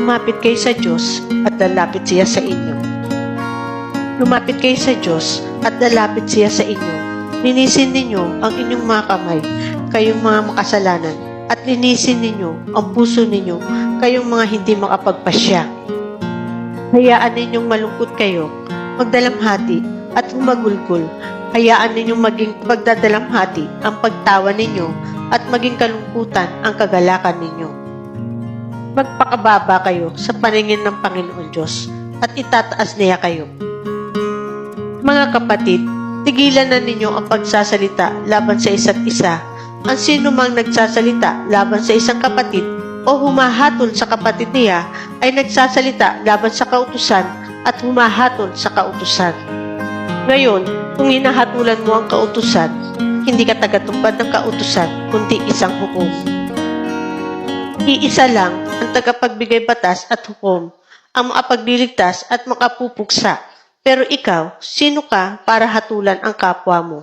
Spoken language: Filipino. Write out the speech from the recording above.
Lumapit kayo sa Diyos at lalapit siya sa inyo. Lumapit kayo sa Diyos at lalapit siya sa inyo. Linisin ninyo ang inyong mga kamay, kayong mga makasalanan, at linisin ninyo ang puso ninyo, kayong mga hindi makapagpasya. Hayaan ninyong malungkot kayo, magdalamhati at humagulgol. Hayaan ninyong maging pagdadalamhati ang pagtawa ninyo at maging kalungkutan ang kagalakan ninyo. Magpakababa kayo sa paningin ng Panginoon Diyos at itataas niya kayo. Mga kapatid, tigilan na ninyo ang pagsasalita laban sa isa't isa. Ang sino mang nagsasalita laban sa isang kapatid o humahatol sa kapatid niya ay nagsasalita laban sa kautusan at humahatol sa kautusan. Ngayon, kung hinahatulan mo ang kautusan, hindi ka tagatupad ng kautusan, kundi isang hukom. Iisa lang ang tagapagbigay batas at hukom, ang makapagliligtas at makapupuksa. Pero ikaw, sino ka para hatulan ang kapwa mo?